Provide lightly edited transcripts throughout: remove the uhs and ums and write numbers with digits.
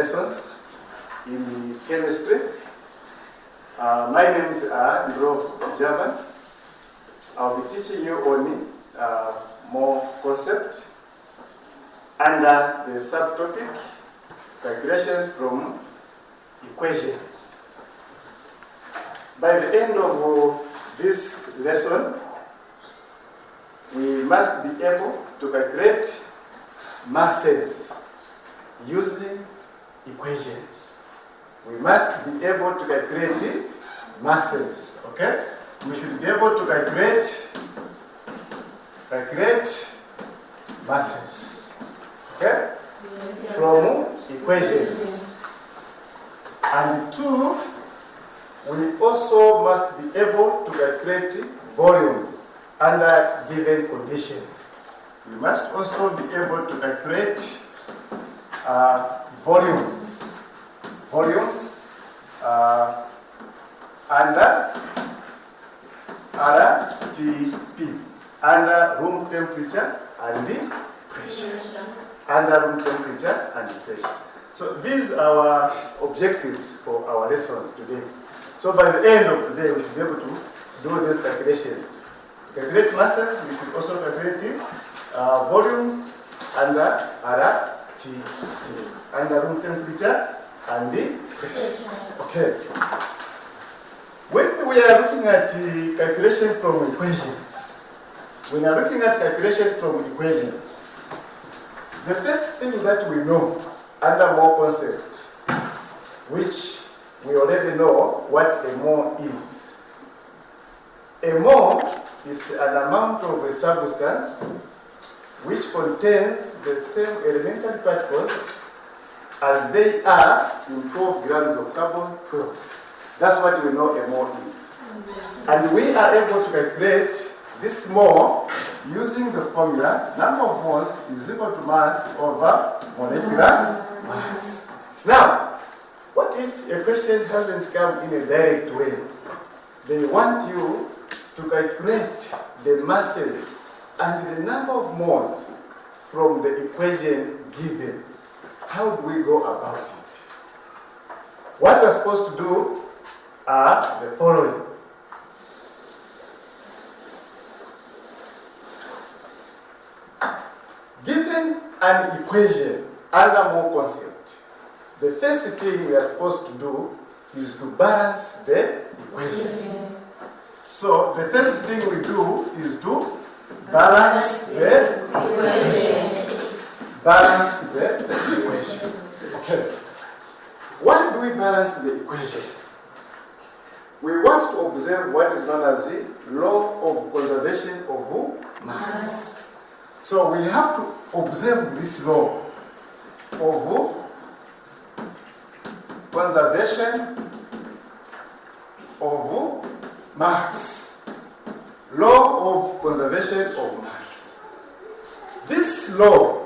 lessons in chemistry. My names are Ndro Javan. I'll be teaching you on more concept under the subtopic calculations from equations. By the end of this lesson, we must be able to calculate masses using equations. We must be able to calculate masses, okay? We should be able to calculate masses, okay? Yes. From equations. And two, we also must be able to calculate volumes under given conditions. We must also be able to calculate volumes under RTP, under room temperature and pressure. Under room temperature and pressure. So these are our objectives for our lesson today. So by the end of today, we should be able to do these calculations. Calculate masses, we should also calculate volumes under RTP, under room temperature and pressure. Okay. When we are looking at calculation from equations, the first thing that we know under mole concept, which we already know what a mole is. A mole is an amount of a substance which contains the same elementary particles as they are in 12 grams of carbon 12. That's what we know a mole is. And we are able to calculate this mole using the formula number of moles is equal to mass over molecular mass. Now, what if a question hasn't come in a direct way? They want you to calculate the masses and the number of moles from the equation given. How do we go about it? What we're supposed to do are the following. Given an equation under mole concept, the first thing we are supposed to do is to balance the equation. So the first thing we do is to balance the equation. Balance the equation. Okay. Why do we balance the equation? We want to observe what is known as the law of conservation of mass. So we have to observe this law of conservation of mass. Law of conservation of mass. This law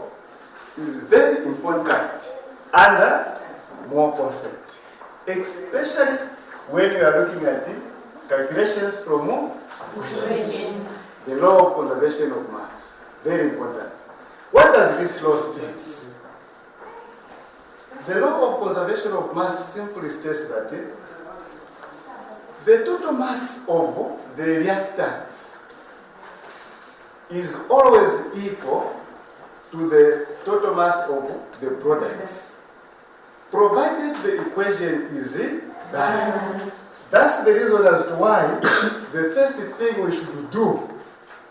is very important under mole concept, especially when you are looking at calculations from equations. The law of conservation of mass. Very important. What does this law state? The law of conservation of mass simply states that the total mass of the reactants is always equal to the total mass of the products, provided the equation is balanced. That's the reason as to why the first thing we should do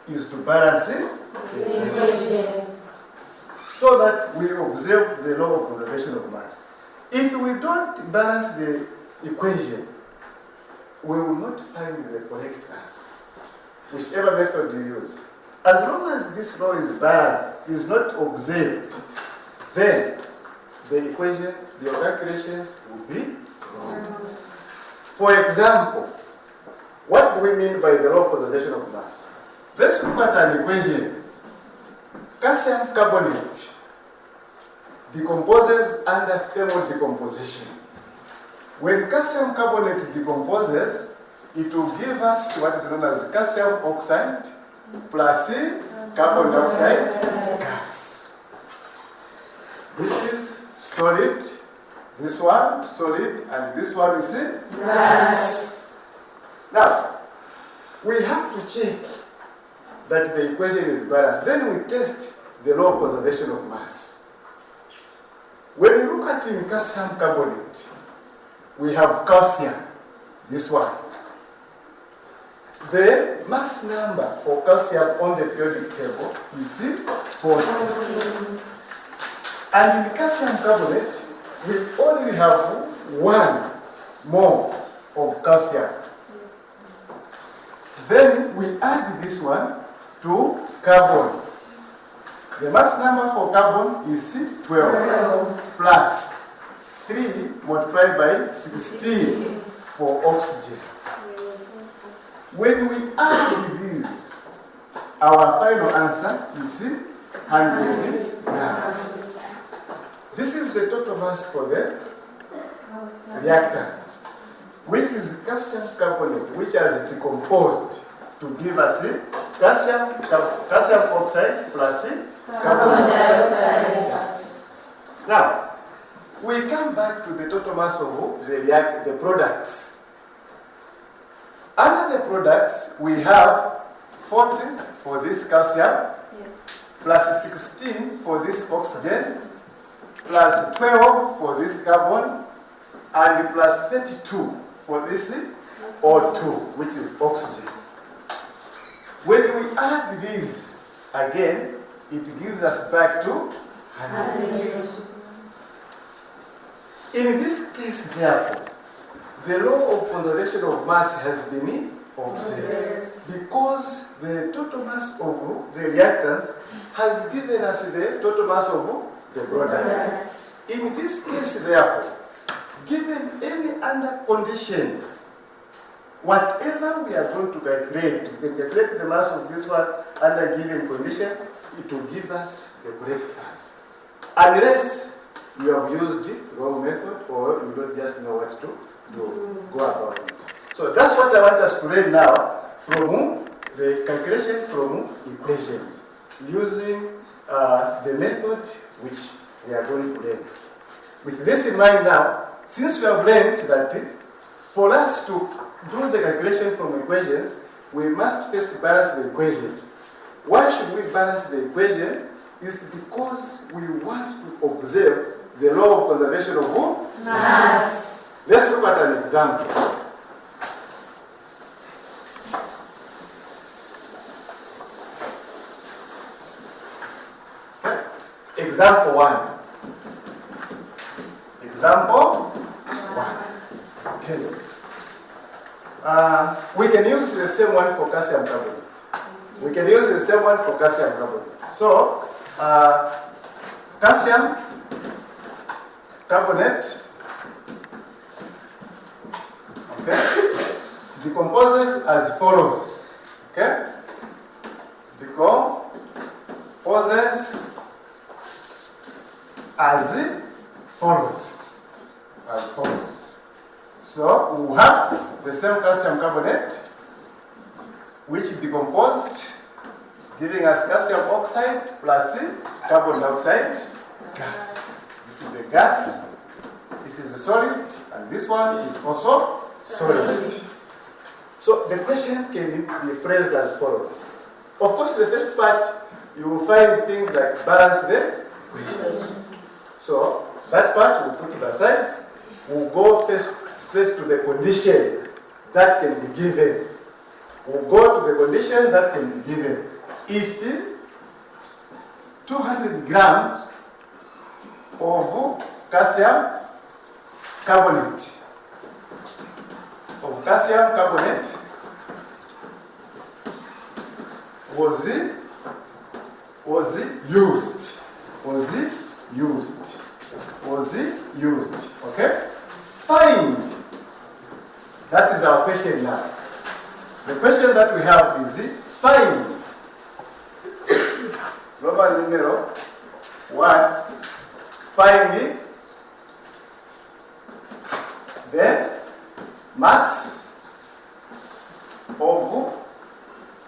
is to balance it. So that we observe the law of conservation of mass. If we don't balance the equation, we will not find the correct answer, whichever method you use. As long as this law is balanced, is not observed, then the equation, the calculations will be wrong. For example, what do we mean by the law of conservation of mass? Let's look at an equation. Calcium carbonate decomposes under thermal decomposition. When calcium carbonate decomposes, it will give us what is known as calcium oxide plus carbon dioxide gas. This is solid This one solid and this one is gas. Now, we have to check that the equation is balanced. Then we test the law of conservation of mass. When you look at in calcium carbonate, we have calcium, this one. The mass number for calcium on the periodic table is 40. And in calcium carbonate, we only have 1 mole of calcium. Then we add this one to carbon. The mass number for carbon is 12 plus 3 multiplied by 16 for oxygen. When we add these, our final answer is 100 grams. This is the total mass for the reactant, which is calcium carbonate, which has decomposed to give us calcium oxide plus carbon dioxide gas. Now, we come back to the total mass of the products. Under the products, we have 40 for this calcium, plus 16 for this oxygen, plus 12 for this carbon, and plus 32 for this O2, which is oxygen. When we add these again, it gives us back to 100. In this case, therefore, the law of conservation of mass has been observed because the total mass of the reactants has given us the total mass of the products. In this case, therefore, given any other condition, whatever we are going to calculate, we can calculate the mass of this one under given condition, it will give us the correct answer. Unless you have used the wrong method or you don't just know what to go about it. So that's what I want us to learn now from the calculation from equations, using the method which we are going to learn. With this in mind now, since we have learned that for us to do the calculation from equations, we must first balance the equation. Why should we balance the equation? It's because we want to observe the law of conservation of mass. Let's look at an example. Okay. Example 1. Example 1. Okay. We can use the same one for calcium carbonate. We can use the same one for calcium carbonate. So, calcium carbonate, okay, decomposes as follows. Okay, decomposes as follows. As follows. So we have the same calcium carbonate, which decomposed, giving us calcium oxide plus carbon dioxide gas. This is the gas, this is the solid, and this one is also solid. So the question can be phrased as follows. Of course, the first part, you will find things like balance the equation. So that part we'll put it aside. We'll go first straight to the condition that can be given. We'll go to the condition that can be given. If 200 grams of calcium carbonate was used. Okay? Find. That is our question now. The question that we have is find. Roman numeral 1. Find the mass of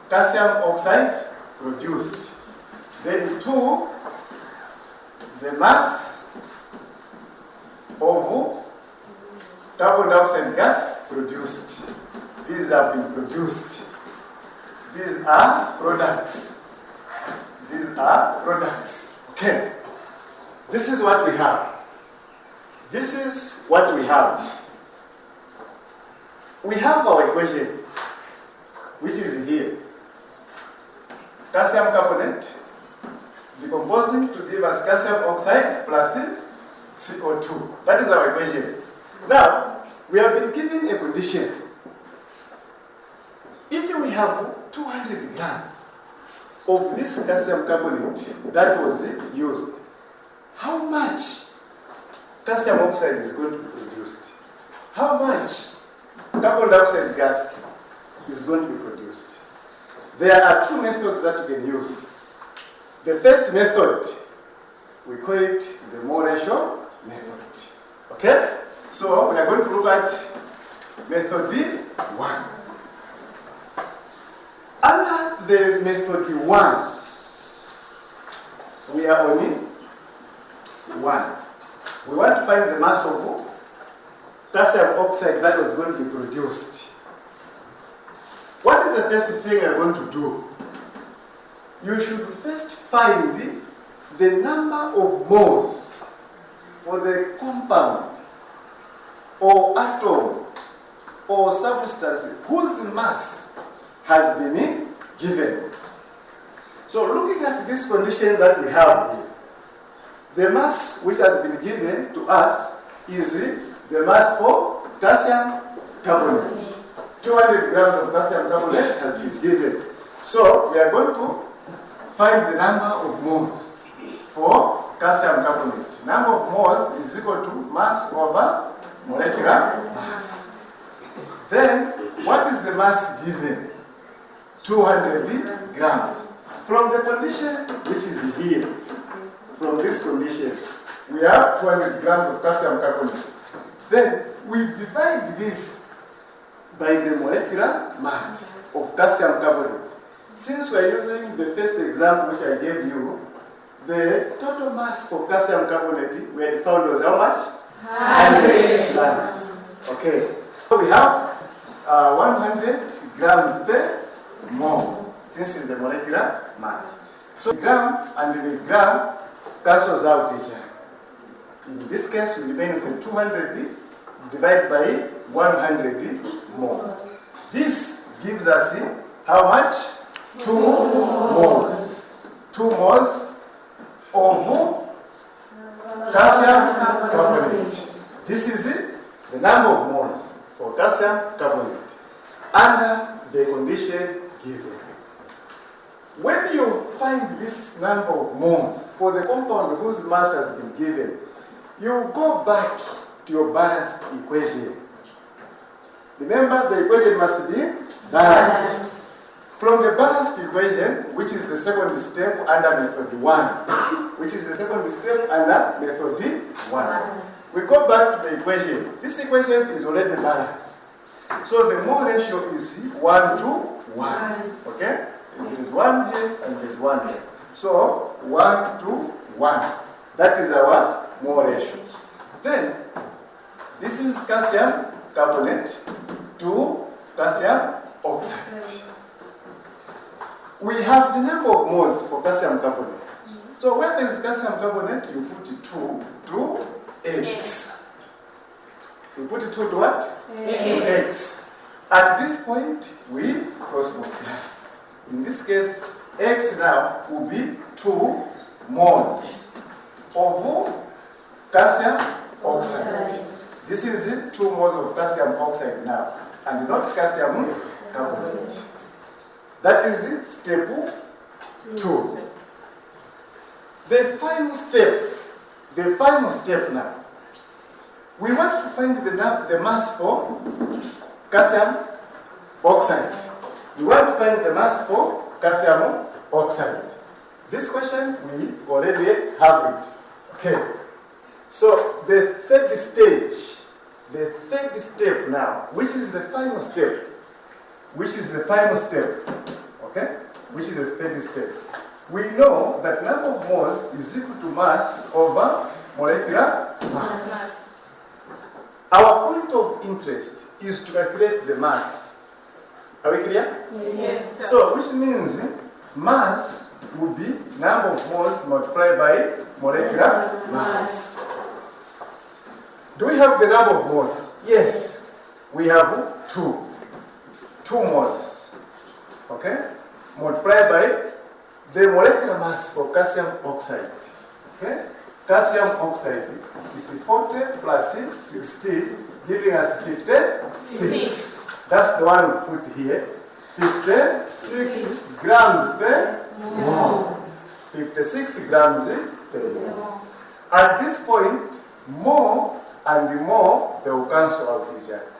calcium oxide produced. Then 2, the mass of carbon dioxide gas produced. These have been produced. These are products. These are products. Okay. This is what we have. This is what we have. We have our equation, which is here. Calcium carbonate decomposing to give us calcium oxide plus CO2. That is our equation. Now, we have been given a condition. If we have 200 grams of this calcium carbonate that was used, how much calcium oxide is going to be produced? How much carbon dioxide gas is going to be produced? There are two methods that we can use. The first method, we call it the mole ratio method. Okay? So we are going to look at method 1. Under the method 1, we are on 1. We want to find the mass of calcium oxide that was going to be produced. What is the first thing we are going to do? You should first find the number of moles for the compound or atom or substance whose mass has been given. So looking at this condition that we have here, the mass which has been given to us is the mass for calcium carbonate. 200 grams of calcium carbonate has been given. So we are going to find the number of moles for calcium carbonate. Number of moles is equal to mass over molecular mass. Then, what is the mass given? 200 grams. From the condition which is here, from this condition, we have 200 grams of calcium carbonate. Then, we divide this by the molecular mass of calcium carbonate. Since we are using the first example which I gave you, the total mass for calcium carbonate we had found was how much? 100 grams. Okay. So we have 100 grams per mole, since it's the molecular mass. So the gram and the gram cancels out each other. In this case, we remain with 200 divided by 100 mole. This gives us how much? 2 moles. 2 moles of calcium carbonate. This is the number of moles for calcium carbonate under the condition given. When you find this number of moles for the compound whose mass has been given, you go back to your balanced equation. Remember, the equation must be balanced. From the balanced equation, which is the second step under method 1, which is the second step under method 1, we go back to the equation. This equation is already balanced. So the mole ratio is 1 to 1. Okay? There is 1 here and there is 1 here. So 1 to 1. That is our mole ratio. Then, this is calcium carbonate to calcium oxide. We have the number of moles for calcium carbonate. So when there is calcium carbonate, you put 2 to X. You put 2 to what? To X. At this point, we cross multiply. In this case, X now will be 2 moles of calcium oxide. This is 2 moles of calcium oxide now, and not calcium carbonate. That is step 2. The final step now. We want to find the mass for calcium oxide. We want to find the mass for calcium oxide. This question, we already have it. Okay. So the third step now, which is the final step, okay? Which is the third step. We know that number of moles is equal to mass over molecular mass. Our point of interest is to calculate the mass. Are we clear? Yes. So, which means mass will be number of moles multiplied by molecular mass. Do we have the number of moles? Yes. We have 2. 2 moles. Okay? Multiplied by the molecular mass for calcium oxide. Okay? Calcium oxide is 40 plus 16, giving us 56. That's the one we put here. 56 grams per mole. 56 grams per mole. At this point, more and more, they will cancel out each other.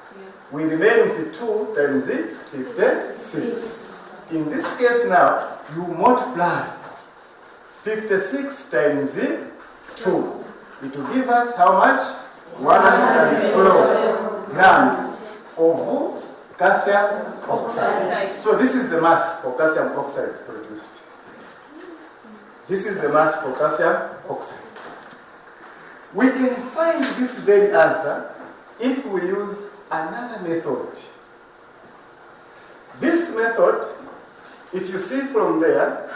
We remain with 2 times 56. In this case now, you multiply 56 times 2. It will give us how much? 112 grams of calcium oxide. So this is the mass for calcium oxide produced. This is the mass for calcium oxide. We can find this very answer if we use another method. This method, if you see from there,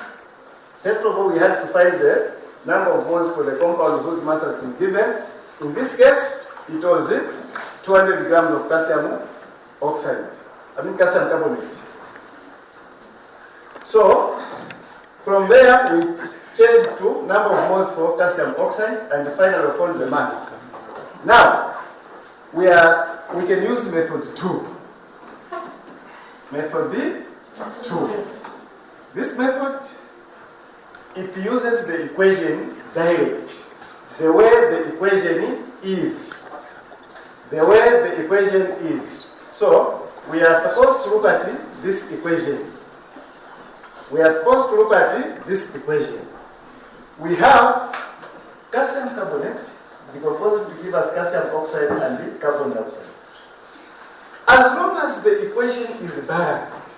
first of all we have to find the number of moles for the compound whose mass has been given. In this case, it was 200 grams of calcium oxide. Calcium carbonate. So, from there we change to number of moles for calcium oxide and finally found the mass. Now, we can use method 2. Method 2. This method, it uses the equation direct. The way the equation is. The way the equation is. So, we are supposed to look at this equation. We are supposed to look at this equation. We have calcium carbonate decomposed to give us calcium oxide and carbon dioxide. As long as the equation is balanced,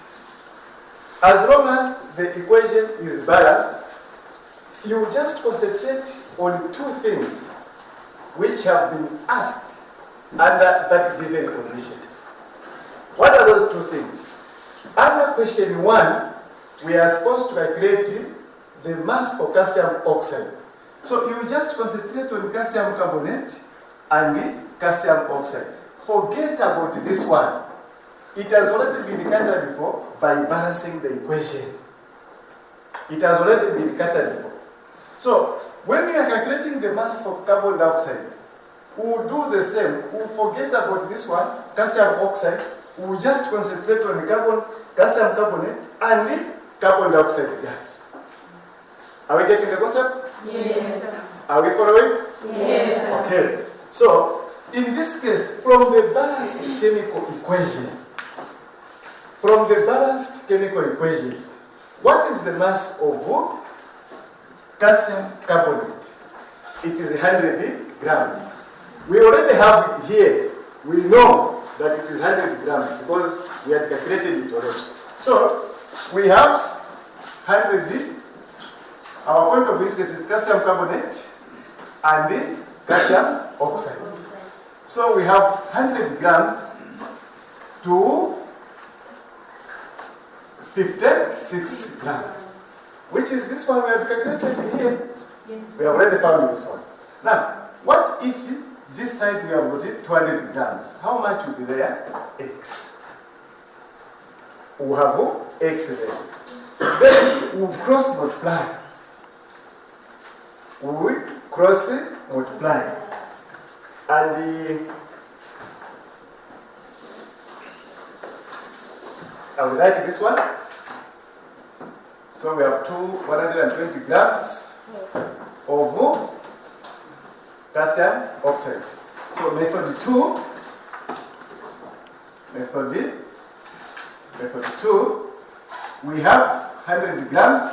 you just concentrate on 2 things which have been asked under that given condition. What are those 2 things? Under question 1, we are supposed to calculate the mass for calcium oxide. So you just concentrate on calcium carbonate and calcium oxide. Forget about this one. It has already been accounted for by balancing the equation. It has already been accounted for. So when we are calculating the mass for carbon dioxide, we will do the same. We will forget about this one, calcium oxide. We will just concentrate on calcium carbonate and carbon dioxide gas. Are we getting the concept? Yes. Are we following? Yes. Okay. So, in this case, from the balanced chemical equation, what is the mass of calcium carbonate? It is 100 grams. We already have it here. We know that it is 100 grams because we had calculated it already. So, we have 100. Our point of interest is calcium carbonate and calcium oxide. So we have 100 grams to 56 grams, which is this one we have calculated here. Yes. We have already found this one. Now, what if this side we have got it 200 grams? How much will be there? X. We have X there. Then we will cross multiply. We cross multiply. And I will write this one. So we have 120 grams of calcium oxide. So method 2, we have 100 grams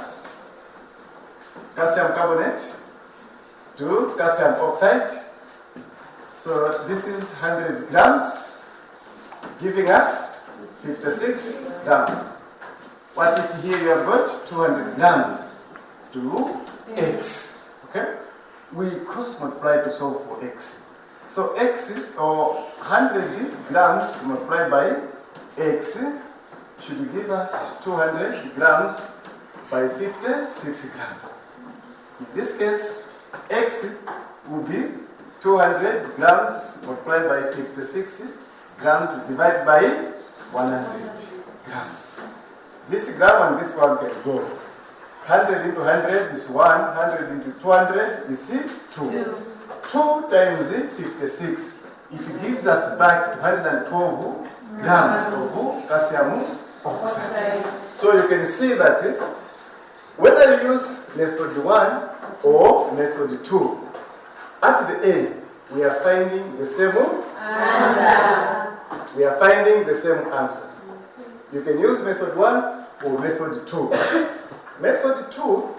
calcium carbonate to calcium oxide. So this is 100 grams, giving us 56 grams. What if here you have got 200 grams to X? Okay? We cross multiply to solve for X. So x, or 100 grams multiplied by x, should give us 200 grams by 56 grams. In this case, x will be 200 grams multiplied by 56 grams divided by 100 grams. This gram and this one can go. 100 into 100 is 1, 100 into 200 is 2. 2 times 56, it gives us back 112 grams of calcium oxide. So you can see that whether you use method 1 or method 2, at the end we are finding the same answer. We are finding the same answer. You can use method 1 or method 2. Method 2,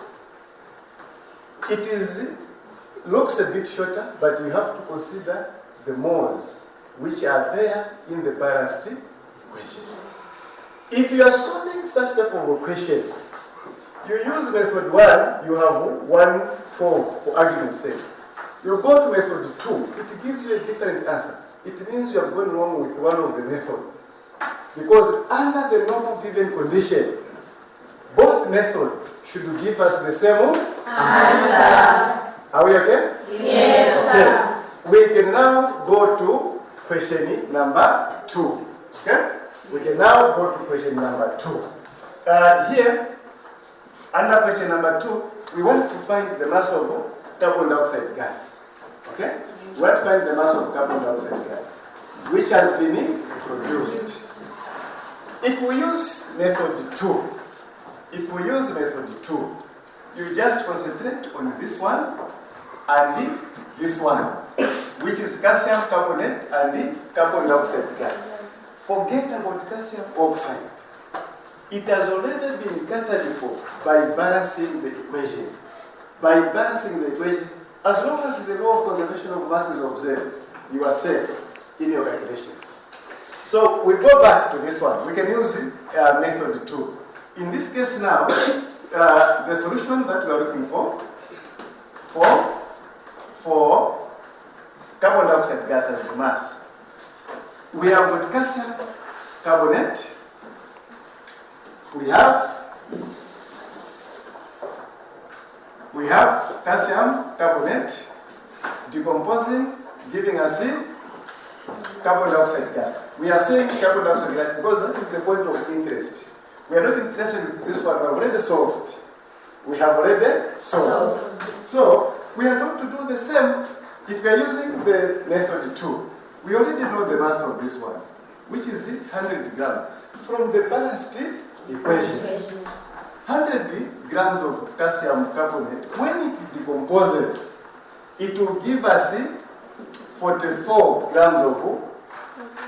looks a bit shorter, but you have to consider the moles which are there in the balanced equation. If you are solving such type of equation, you use method 1, you have 112 for argument's sake. You go to method 2, it gives you a different answer. It means you have gone wrong with one of the methods. Because under the normal given condition, both methods should give us the same answer. Are we okay? Yes, okay. We can now go to question number 2. Okay? We can now go to question number 2. Here, under question number 2, we want to find the mass of carbon dioxide gas. Okay? We want to find the mass of carbon dioxide gas, which has been produced. If we use method 2, you just concentrate on this one and this one, which is calcium carbonate and the carbon dioxide gas. Forget about calcium oxide. It has already been catered for by balancing the equation. By balancing the equation, as long as the law of conservation of mass is observed, you are safe in your calculations. So we go back to this one. We can use method 2. In this case now, the solution that we are looking for carbon dioxide gas as the mass, we have got calcium carbonate, we have calcium carbonate decomposing, giving us carbon dioxide gas. We are saying carbon dioxide gas because that is the point of interest. We are not interested in this one. We have already solved. So we are going to do the same. If we are using the method 2, we already know the mass of this one, which is 100 grams. From the balanced equation, 100 grams of calcium carbonate, when it decomposes, it will give us 44 grams of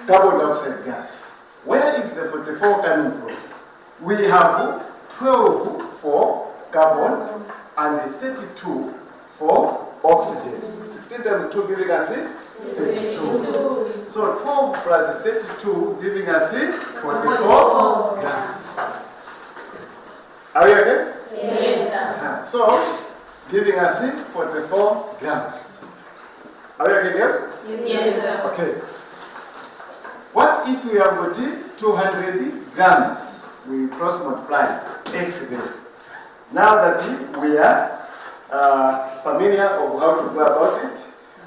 carbon dioxide gas. Where is the 44 coming from? We have 12 for carbon and 32 for oxygen. 16 times 2 giving us 32. So 12 plus 32 giving us 44 grams. Are we okay? Yes, sir. So, giving us 44 grams. Are we okay, girls? Yes, sir. Okay. What if we have got 200 grams? We cross multiply x there. Now that we are familiar of how to go about it,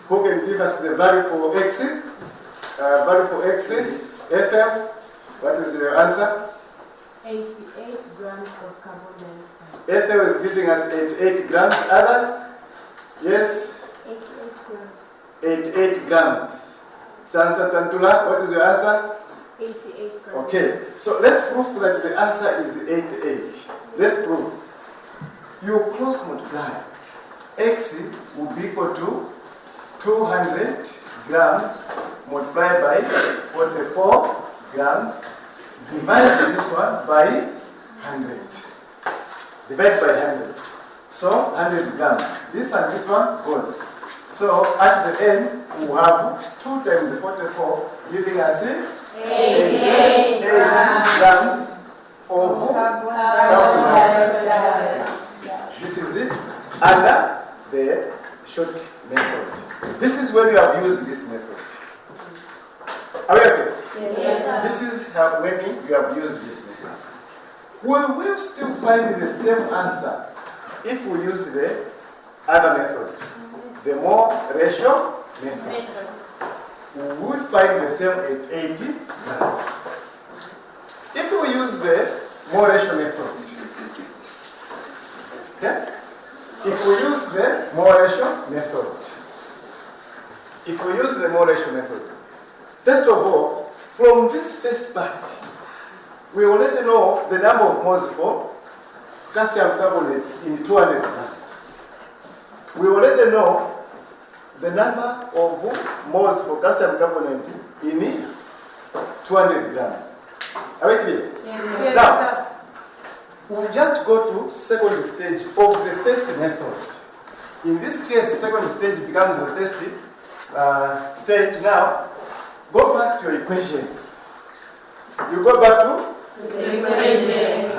who can give us the value for x? Ethel, what is your answer? 88 grams of carbon dioxide. Ethel is giving us 88 grams. Others? Yes? 88 grams. 88 grams. Sansa Tantula, what is your answer? 88 grams. Okay, so let's prove that the answer is 88. Let's prove. You cross multiply. X will be equal to 200 grams multiplied by 44 grams. Divide this one by 100. Divide by 100. So 100 grams. This and this one goes. So at the end, we have 2 times 44 giving us 88 grams of carbon dioxide. This is it under the short method. This is when you have used this method. Are we okay? Yes, sir. This is how when you have used this method. We will still find the same answer if we use the other method, the more ratio method. We will find the same at 80 grams. If we use the more ratio method, okay? If we use the more ratio method, first of all, from this first part, we already know the number of moles for calcium carbonate in 200 grams. We already know the number of moles for calcium carbonate in 200 grams. Are we clear? Yes, Now, we'll just go to second stage of the first method. In this case, second stage becomes the first stage. Now, go back to your equation. You go back to the equation.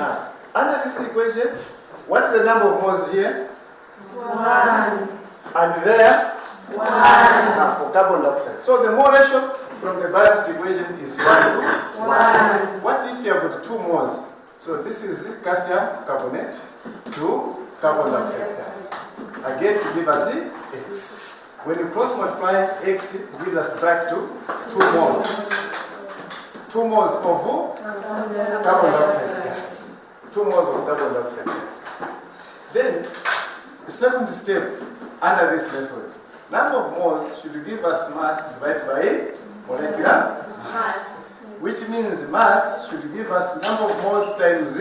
Under this equation, what is the number of moles here? 1. And there? 1. For carbon dioxide. So the mole ratio from the balanced equation is 1 to 1. What if you have got 2 moles? So this is calcium carbonate to carbon dioxide gas. Again, to give us X. When you cross multiply, X gives us back to 2 moles. 2 moles of carbon dioxide gas. 2 moles of carbon dioxide gas. Then, the second step under this method, number of moles should give us mass divided by molecular mass. Which means mass should give us number of moles times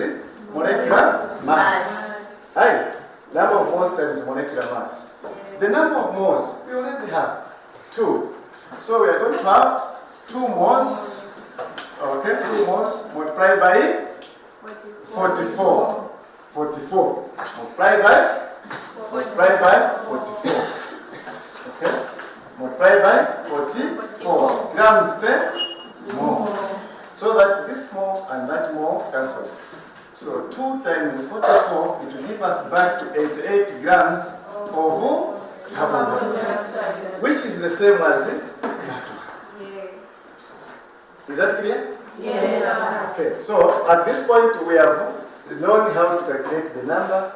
molecular mass. Aye, number of moles times molecular mass. The number of moles, we already have 2. So we are going to have 2 moles, okay, 2 moles multiplied by 44. 44. Multiplied by 44. Okay? Multiplied by 44 grams per mole. So that this mole and that mole cancels. So 2 times 44, it will give us back to 88 grams of carbon dioxide, which is the same as that one. Is that clear? Yes, sir. Okay, so at this point we have known how to calculate the number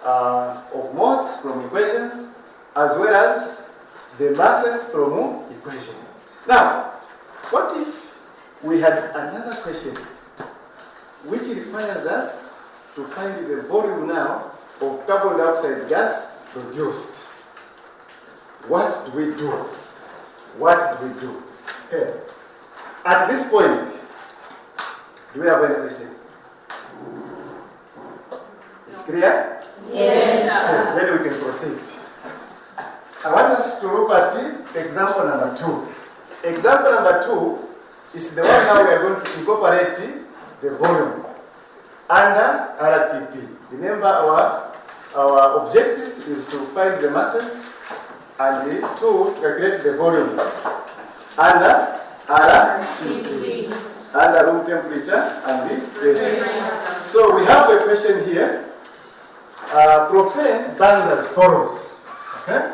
of moles from equations as well as the masses from equation. Now, what if we had another question which requires us to find the volume now of carbon dioxide gas produced? What do we do? Okay. At this point, do we have any question? It's clear? Yes, sir. Then we can proceed. I want us to look at example number 2. Example number 2 is the one how we are going to incorporate the volume under RTP. Remember our objective is to find the masses and to calculate the volume under RTP, under room temperature and the pressure. So we have a question here. Propane burns as follows. Okay?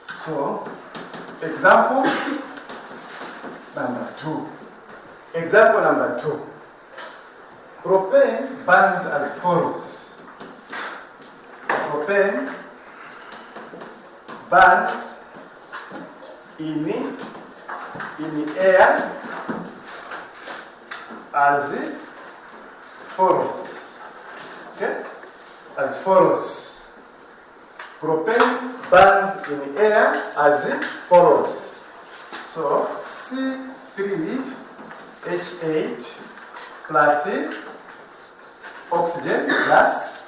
So, example number 2. Example number 2. Propane burns as follows. Propane burns in air as follows. Okay? As follows. Propane burns in air as follows. So C3H8 plus oxygen gas,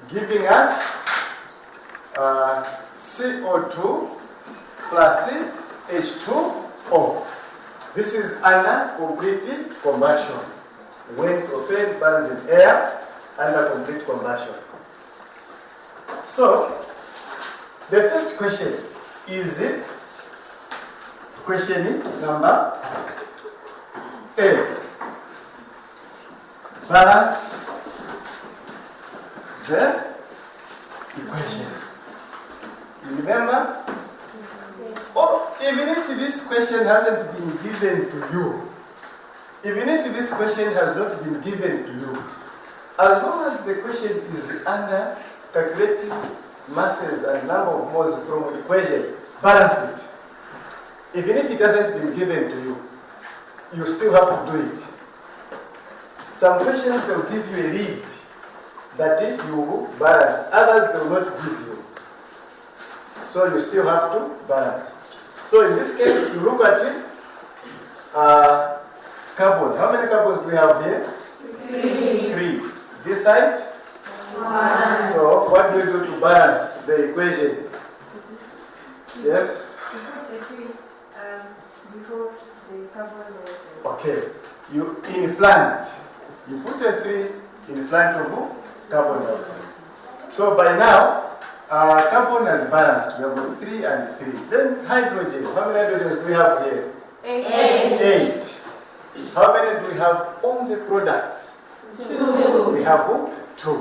giving us CO2 plus H2O. This is under complete combustion. When propane burns in air under complete combustion. So, the first question is question number A. Balance the equation. Remember, even if this question hasn't been given to you, even if this question has not been given to you, as long as the question is under calculating masses and number of moles from the equation, balance it. Even if it hasn't been given to you, you still have to do it. Some questions they will give you a lead that you will balance, others they will not give you. So you still have to balance. So in this case, you look at it, carbon. How many carbons do we have here? 3. This side? 1. So what do you do to balance the equation? Yes? Before the carbon dioxide. Okay. You put a 3 in front of carbon dioxide. So by now, carbon has balanced. We have got 3 and 3. Then hydrogen. How many hydrogens do we have here? 8. How many do we have on the products? 2. We have 2.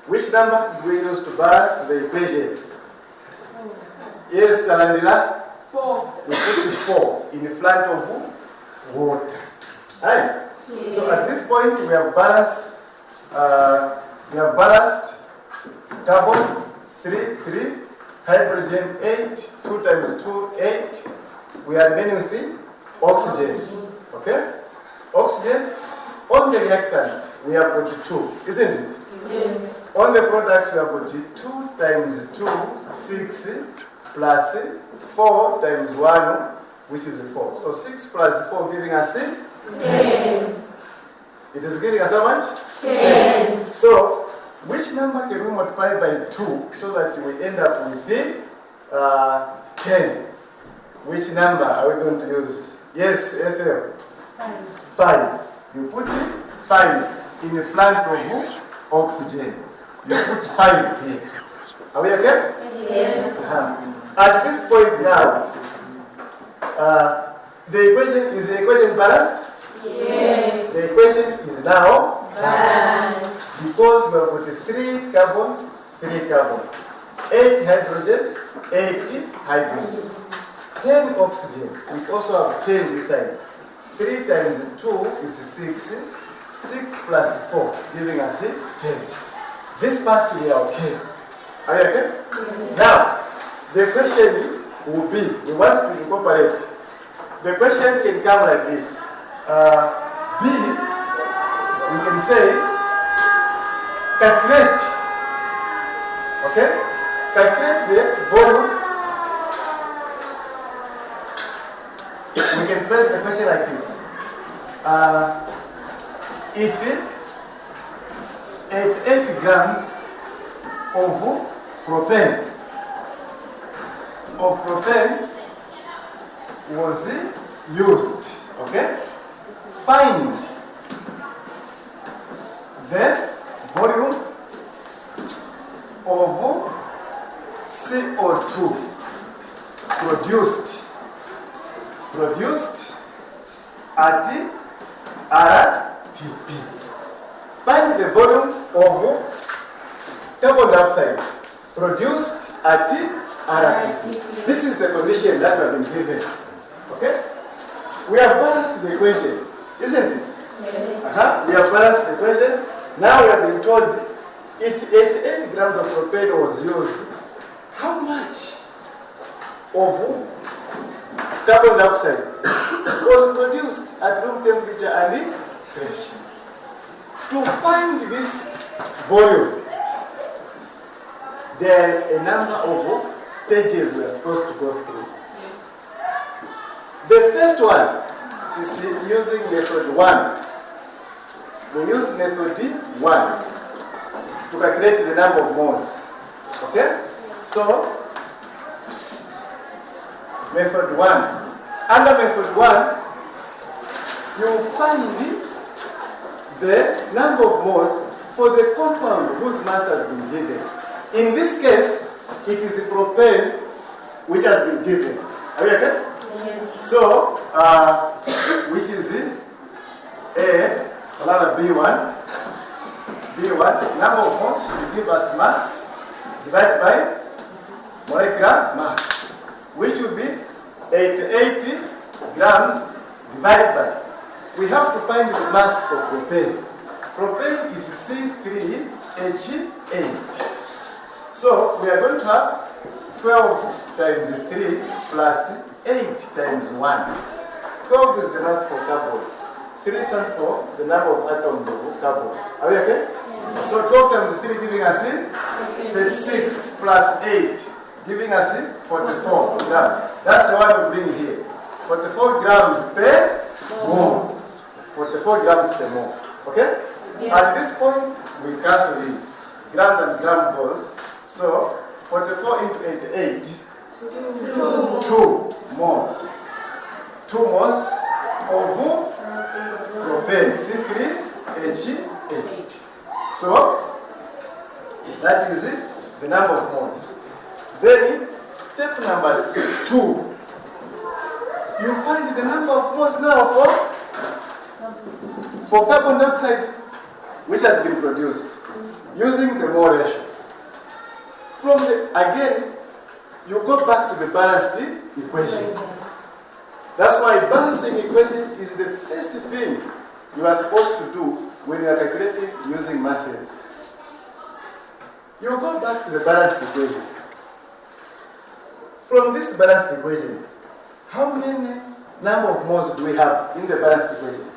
Which number do we use to balance the equation? Yes, Talandila? 4. We put 4 in front of water. Right? Yes. So at this point we have balanced carbon 3, hydrogen 8, 2 times 2, 8. We are remaining with oxygen. Okay? Oxygen on the reactant we have got 2, isn't it? Yes. On the products we have got 2 times 2, 6 plus 4 times 1, which is 4. So 6 plus 4 giving us 10. It is giving us how much? 10. So which number can we multiply by 2 so that we end up with the 10? Which number are we going to use? Yes, Ethel? 5. You put 5 in the front of oxygen. You put 5 here. Are we okay? Yes. At this point now, the equation balanced? Yes. The equation is now Balance. because we have got 3 carbons, 3 carbon, 8 hydrogen, 8 hydrogen, 10 oxygen. We also have 10 this side. 3 times 2 is 6. 6 plus 4 giving us 10. This part we are okay. Are you okay? Yes. Now, the question will be, we want to incorporate. The question can come like this. B, we can say, calculate. Okay? Calculate the volume. We can phrase the question like this. If at 8 grams of propane was used, okay? Find the volume of CO2 produced at RTP. Find the volume of carbon dioxide produced at RTP. This is the condition that we have been given. Okay? We have balanced the equation, isn't it? Yes. We have balanced the equation. Now we have been told if 88 grams of propane was used, how much of carbon dioxide was produced at room temperature and pressure? To find this volume, there are a number of stages we are supposed to go through. The first one is using method 1. We use method 1 to calculate the number of moles. Okay? So, method 1. Under method 1, you will find the number of moles for the compound whose mass has been given. In this case, it is propane which has been given. Are you okay? Yes. So, which is another B1. B1, number of moles will give us mass divided by molecular mass, which will be 88 grams divided by. We have to find the mass for propane. Propane is C3H8. So we are going to have 12 times 3 plus 8 times 1. 12 is the mass for carbon. 3 stands for the number of atoms of carbon. Are we okay? Yes. So 12 times 3 giving us 36 plus 8 giving us 44 grams. That's the one we bring here. 44 grams per mole. 44 grams per mole. Okay? Yes. At this point, we cancel these. Gram and gram goes. So 44 into 88. 2 moles. 2 moles of propane. C3H8. So that is the number of moles. Then step number 2. You find the number of moles now for carbon dioxide which has been produced using the mole ratio. From the, again, you go back to the balanced equation. That's why balancing equation is the first thing you are supposed to do when you are calculating using masses. You go back to the balanced equation. From this balanced equation, how many number of moles do we have in the balanced equation?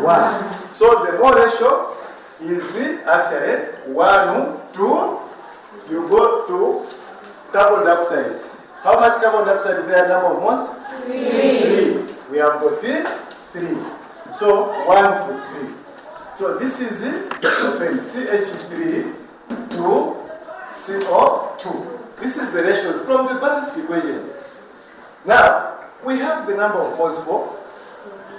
1. So the mole ratio is actually 1 to, you go to carbon dioxide. How much carbon dioxide is there number of moles? 3. We have got 3. So 1 to 3. So this is propane, CH3 to CO2. This is the ratios from the balanced equation. Now, we have the number of moles for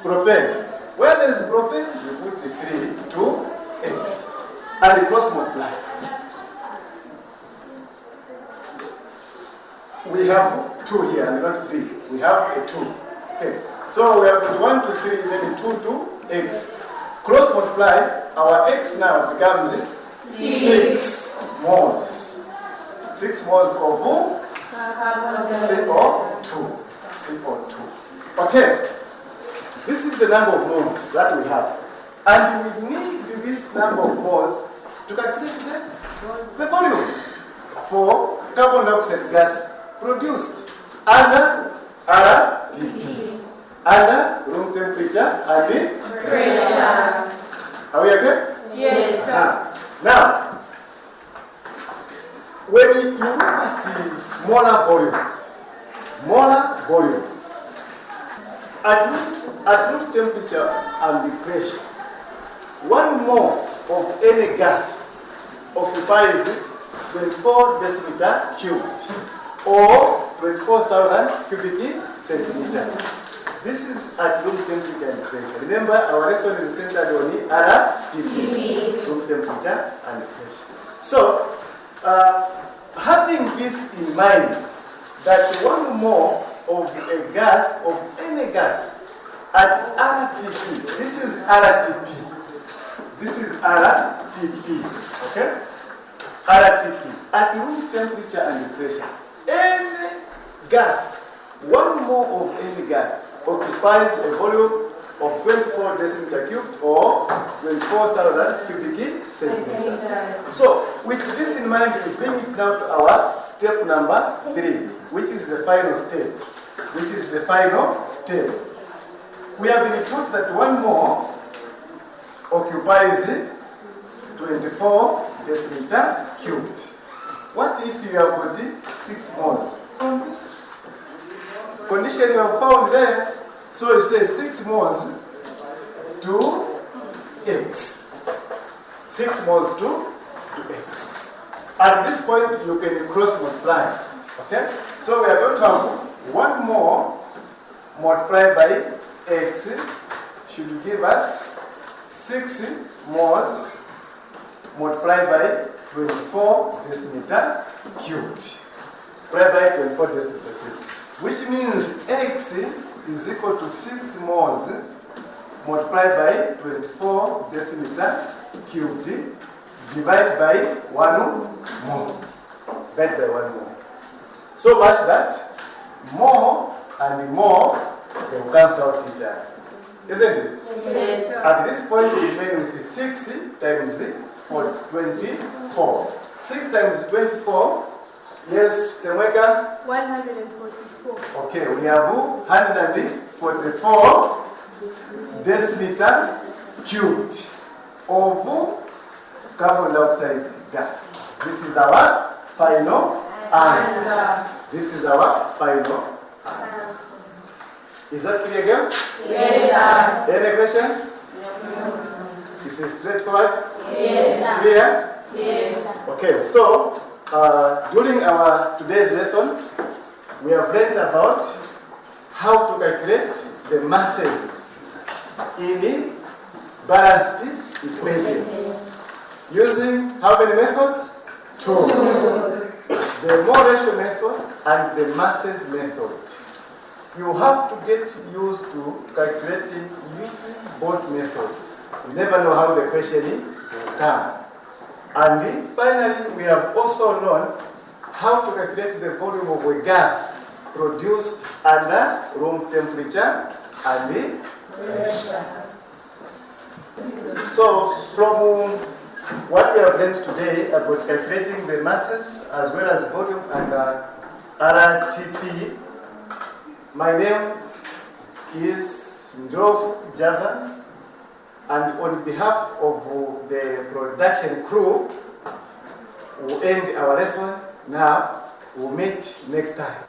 propane. Where there is propane, you put the 3 to X and cross multiply. We have 2 here and not 3. We have a 2. Okay. So we have 1 to 3, then 2 to X. Cross multiply, our X now becomes 6 moles. 6 moles of CO2. CO2. Okay. This is the number of moles that we have. And we need this number of moles to calculate the volume for carbon dioxide gas produced under RTP, under room temperature and Pressure. Are we okay? Yes, sir. Now, when you look at the molar volumes, at room temperature and the pressure, 1 mole of any gas occupies 24 decimeter cubed or 24,000 cubic centimeters. This is at room temperature and pressure. Remember, our lesson is centered on RTP, room temperature and pressure. So, having this in mind, that 1 mole of a gas, of any gas, at RTP, this is RTP. This is RTP, okay? RTP, at room temperature and pressure. Any gas, 1 mole of any gas occupies a volume of 24 decimeter cubed or 24,000 cubic centimeters. So, with this in mind, we bring it now to our step number 3, which is the final step. We have been taught that 1 mole occupies 24 decimeter cubed. What if you have got 6 moles? From this condition you have found there, so you say 6 moles to X. 6 moles to X. At this point, you can cross multiply. Okay? So we are going to have 1 mole multiplied by X should give us 6 moles multiplied by 24 decimeter cubed. Multiplied by 24 decimeter cubed. Which means X is equal to 6 moles multiplied by 24 decimeter cubed divided by 1 mole. Divided by 1 mole. So much that mole and more, they will cancel out each other. Isn't it? Yes. At this point, we remain with 6 times 24. 6 times 24, yes, Temweka? 144. Okay, we have 144 deciliter cubed of carbon dioxide gas. This is our final answer. This is our final answer. Is that clear, girls? Yes, sir. Any question? This is straightforward? Yes, sir. Clear? Yes. Okay, so during our today's lesson, we have learned about how to calculate the masses in balanced equations. Using how many methods? 2. The mole ratio method and the masses method. You have to get used to calculating using both methods. You never know how the question will come. And finally, we have also learned how to calculate the volume of a gas produced under room temperature and pressure. So, from what we have learned today about calculating the masses as well as volume and RTP, my name is Ndrov Java, and on behalf of the production crew, we'll end our lesson now. We'll meet next time.